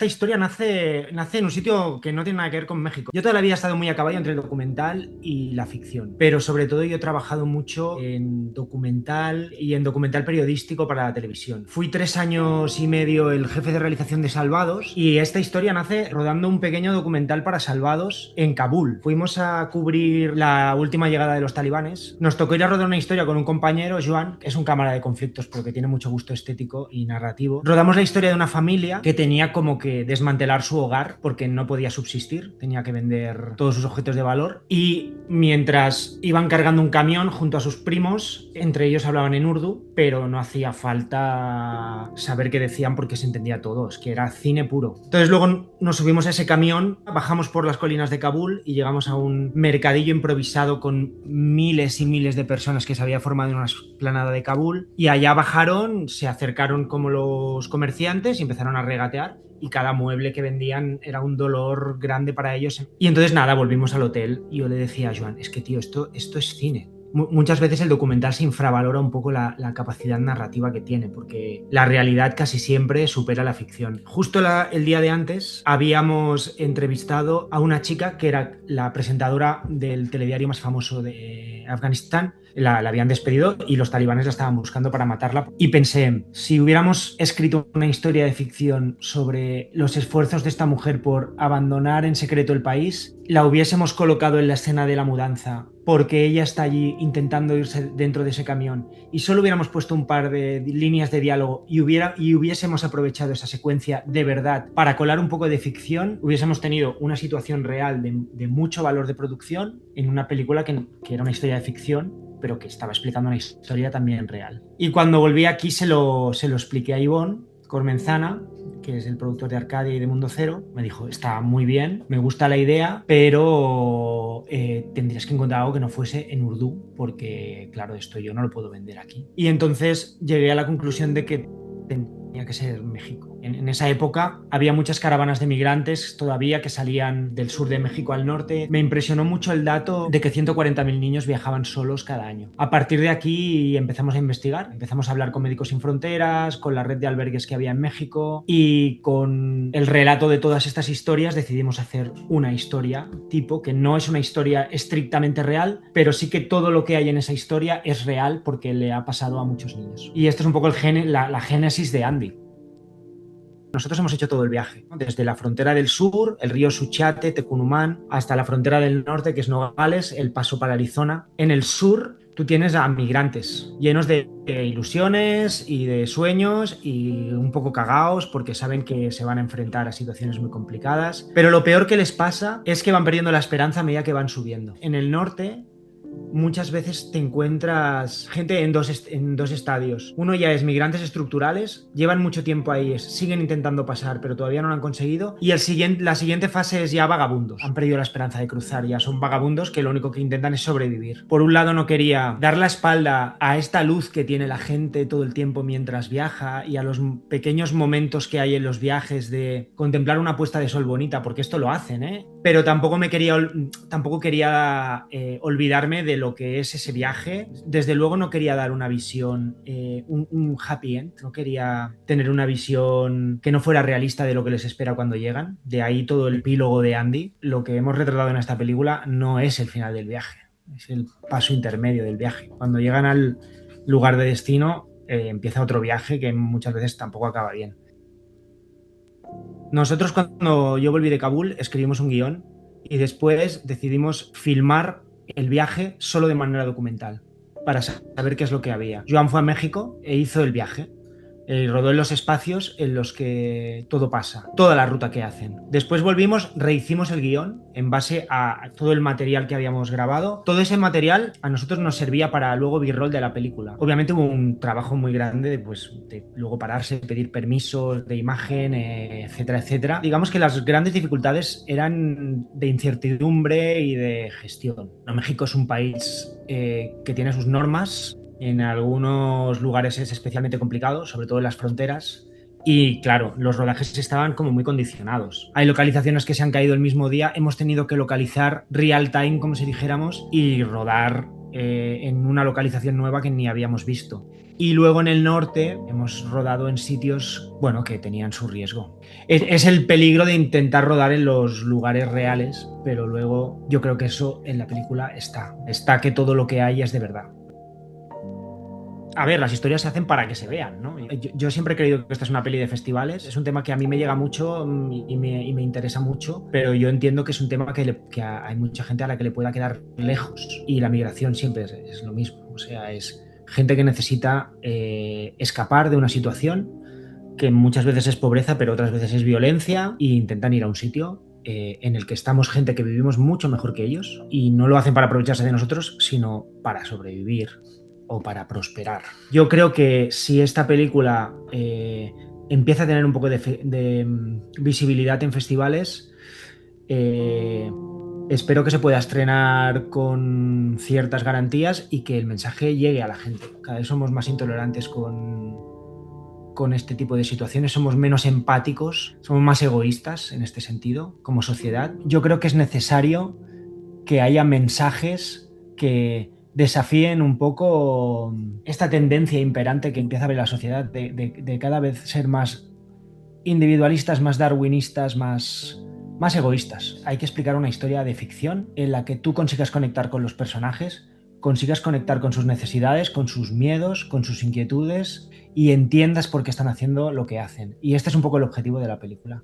esta historia nace en un sitio que no tiene nada que ver con México. Yo toda la vida he estado muy a caballo entre el documental y la ficción, pero sobre todo yo he trabajado mucho en documental y en documental periodístico para la televisión. Fui 3 años y medio el jefe de realización de Salvados y esta historia nace rodando un pequeño documental para Salvados en Kabul. Fuimos a cubrir la última llegada de los talibanes. Nos tocó ir a rodar una historia con un compañero, Joan, que es un cámara de conflictos pero que tiene mucho gusto estético y narrativo. Rodamos la historia de una familia que tenía como que desmantelar su hogar porque no podía subsistir, tenía que vender todos sus objetos de valor y mientras iban cargando un camión junto a sus primos, entre ellos hablaban en urdu, pero no hacía falta saber qué decían porque se entendía todo, es que era cine puro. Entonces luego nos subimos a ese camión, bajamos por las colinas de Kabul y llegamos a un mercadillo improvisado con miles y miles de personas que se había formado en una explanada de Kabul y allá bajaron, se acercaron como los comerciantes y empezaron a regatear y cada mueble que vendían era un dolor grande para ellos. Y entonces nada, volvimos al hotel y yo le decía a Joan, es que tío, esto es cine. Muchas veces el documental se infravalora un poco la capacidad narrativa que tiene, porque la realidad casi siempre supera la ficción. Justo el día de antes habíamos entrevistado a una chica que era la presentadora del telediario más famoso de Afganistán. La habían despedido y los talibanes la estaban buscando para matarla. Y pensé, si hubiéramos escrito una historia de ficción sobre los esfuerzos de esta mujer por abandonar en secreto el país, la hubiésemos colocado en la escena de la mudanza porque ella está allí intentando irse dentro de ese camión y solo hubiéramos puesto un par de líneas de diálogo y hubiésemos aprovechado esa secuencia de verdad para colar un poco de ficción, hubiésemos tenido una situación real de mucho valor de producción en una película que era una historia de ficción pero que estaba explicando una historia también real. Y cuando volví aquí se lo expliqué a Ivonne Cormenzana, que es el productor de Arcadia y de Mundo Cero. Me dijo, está muy bien, me gusta la idea, pero tendrías que encontrar algo que no fuese en Urdu, porque claro, esto yo no lo puedo vender aquí. Y entonces llegué a la conclusión de que tenía que ser México. En esa época había muchas caravanas de migrantes todavía que salían del sur de México al norte. Me impresionó mucho el dato de que 140.000 niños viajaban solos cada año. A partir de aquí empezamos a investigar, empezamos a hablar con Médicos Sin Fronteras, con la red de albergues que había en México y con el relato de todas estas historias decidimos hacer una historia tipo que no es una historia estrictamente real, pero sí que todo lo que hay en esa historia es real porque le ha pasado a muchos niños. Y esto es un poco la génesis de Andy. Nosotros hemos hecho todo el viaje, ¿no? Desde la frontera del sur, el río Suchiate, Tecunumán, hasta la frontera del norte, que es Nogales, el paso para Arizona. En el sur tú tienes a migrantes llenos de ilusiones y de sueños y un poco cagados porque saben que se van a enfrentar a situaciones muy complicadas. Pero lo peor que les pasa es que van perdiendo la esperanza a medida que van subiendo. En el norte muchas veces te encuentras gente en dos estadios. Uno ya es migrantes estructurales, llevan mucho tiempo ahí, siguen intentando pasar, pero todavía no lo han conseguido. Y la siguiente fase es ya vagabundos. Han perdido la esperanza de cruzar, ya son vagabundos que lo único que intentan es sobrevivir. Por un lado no quería dar la espalda a esta luz que tiene la gente todo el tiempo mientras viaja y a los pequeños momentos que hay en los viajes de contemplar una puesta de sol bonita, porque esto lo hacen, ¿eh? Pero tampoco quería olvidarme de lo que es ese viaje. Desde luego no quería dar una visión, un happy end, no quería tener una visión que no fuera realista de lo que les espera cuando llegan. De ahí todo el epílogo de Andy. Lo que hemos retratado en esta película no es el final del viaje, es el paso intermedio del viaje. Cuando llegan al lugar de destino, empieza otro viaje que muchas veces tampoco acaba bien. Nosotros cuando yo volví de Kabul escribimos un guión y después decidimos filmar el viaje solo de manera documental para saber qué es lo que había. Joan fue a México e hizo el viaje. Rodó en los espacios en los que todo pasa, toda la ruta que hacen. Después volvimos, rehicimos el guión en base a todo el material que habíamos grabado. Todo ese material a nosotros nos servía para luego B-roll de la película. Obviamente hubo un trabajo muy grande de luego pararse, pedir permisos de imagen, etcétera, etcétera. Digamos que las grandes dificultades eran de incertidumbre y de gestión. No, México es un país que tiene sus normas. En algunos lugares es especialmente complicado, sobre todo en las fronteras. Y claro, los rodajes estaban como muy condicionados. Hay localizaciones que se han caído el mismo día. Hemos tenido que localizar real time, como si dijéramos, y rodar en una localización nueva que ni habíamos visto. Y luego en el norte hemos rodado en sitios, bueno, que tenían su riesgo. Es el peligro de intentar rodar en los lugares reales, pero luego yo creo que eso en la película está que todo lo que hay es de verdad. A ver, las historias se hacen para que se vean, ¿no? Yo siempre he creído que esta es una peli de festivales. Es un tema que a mí me llega mucho y me interesa mucho, pero yo entiendo que es un tema que hay mucha gente a la que le pueda quedar lejos. Y la migración siempre es lo mismo. O sea, es gente que necesita escapar de una situación que muchas veces es pobreza, pero otras veces es violencia, e intentan ir a un sitio en el que estamos gente que vivimos mucho mejor que ellos y no lo hacen para aprovecharse de nosotros, sino para sobrevivir o para prosperar. Yo creo que si esta película empieza a tener un poco de visibilidad en festivales, espero que se pueda estrenar con ciertas garantías y que el mensaje llegue a la gente. Cada vez somos más intolerantes con este tipo de situaciones, somos menos empáticos, somos más egoístas en este sentido como sociedad. Yo creo que es necesario que haya mensajes que desafíen un poco esta tendencia imperante que empieza a ver la sociedad de cada vez ser más individualistas, más darwinistas, más egoístas. Hay que explicar una historia de ficción en la que tú consigas conectar con los personajes, consigas conectar con sus necesidades, con sus miedos, con sus inquietudes y entiendas por qué están haciendo lo que hacen. Y este es un poco el objetivo de la película.